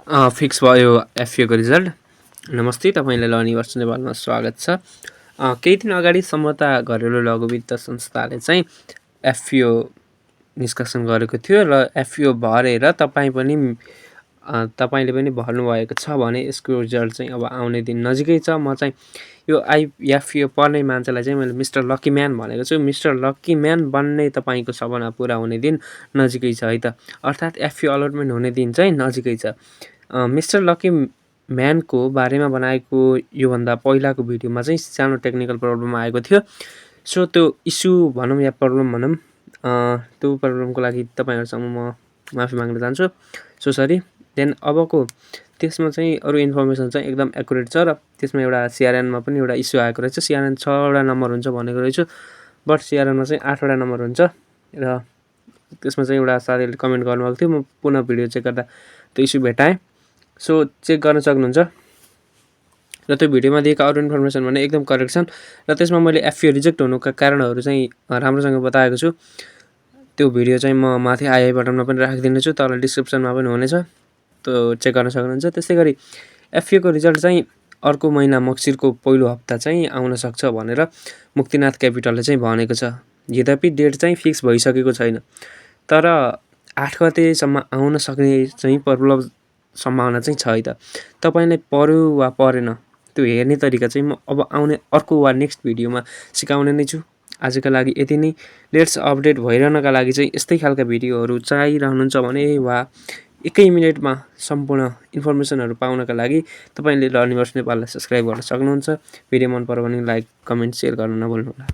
Fix भयो एफपिओको result. नमस्ते, तपाईँलाई लर्निभर्स नेपालमा स्वागत छ। केही दिन अगाडि समता घरेलु लघुवित्त संस्थाले चाहिँ एफपिओ निष्कासन गरेको थियो र एफपिओ भरेर तपाईँले पनि भर्नुभएको छ भने यसको रिजल्ट चाहिँ अब आउने दिन नजिकै छ। म चाहिँ यो एफपिओ पर्ने मान्छेलाई चाहिँ मैले मिस्टर लक्की म्यान भनेको छु। मिस्टर लक्की म्यान बन्ने तपाईँको सपना पुरा हुने दिन नजिकै छ है त, अर्थात् एफपिओ अलटमेन्ट हुने दिन चाहिँ नजिकै छ। मिस्टर लक्की म्यानको बारेमा बनाएको योभन्दा पहिलाको भिडियोमा चाहिँ सानो टेक्निकल प्रब्लम आएको थियो। सो त्यो इस्यु भनौँ या प्रब्लम भनौँ, त्यो प्रब्लमको लागि तपाईँहरूसँग म माफी माग्न चाहन्छु। So sorry. देन अबको त्यसमा चाहिँ अरू इन्फर्मेसन चाहिँ एकदम एकुरेट छ र त्यसमा एउटा सिआरएनमा पनि एउटा इस्यु आएको रहेछ। सिआरएन 6वटा नम्बर हुन्छ भनेको रहेछु, बट सिआरएनमा चाहिँ 8वटा नम्बर हुन्छ र त्यसमा चाहिँ एउटा साथीले कमेन्ट गर्नुभएको थियो। म पुनः भिडियो चेक गर्दा त्यो इस्यु भेटाएँ। सो चेक गर्न सक्नुहुन्छ र त्यो भिडियोमा दिएका अरू इन्फर्मेसन भने एकदम करेक्ट छन् र त्यसमा मैले एफपिओ रिजेक्ट हुनुका कारणहरू चाहिँ राम्रोसँग बताएको छु। त्यो भिडियो चाहिँ म माथि आई बटनमा पनि राखिदिनेछु, तल डिस्क्रिप्सनमा पनि हुनेछ, त्यो चेक गर्न सक्नुहुन्छ। त्यस्तै गरी एफपिओको रिजल्ट चाहिँ अर्को महिना मक्सिरको पहिलो हप्ता चाहिँ आउन सक्छ भनेर मुक्तिनाथ क्यापिटलले चाहिँ भनेको छ। यद्यपि डेट चाहिँ फिक्स भइसकेको छैन, तर 8 गतेसम्म आउन सक्ने चाहिँ प्रबल सम्भावना चाहिँ छ है त। तपाईँलाई पर्यो वा परेन त्यो हेर्ने तरिका चाहिँ म अब आउने अर्को वा नेक्स्ट भिडियोमा सिकाउने नै छु। आजका लागि यति नै। लेट्स अपडेट भइरहनका लागि चाहिँ यस्तै खालका भिडियोहरू चाहिरहनुहुन्छ भने वा 1 मिनटमा सम्पूर्ण इन्फर्मेसनहरू पाउनका लागि तपाईँले लर्निभर्स नेपाललाई सब्सक्राइब गर्न सक्नुहुन्छ। भिडियो मन पर्यो भने लाइक, कमेन्ट, सेयर गर्न नभुल्नुहोला।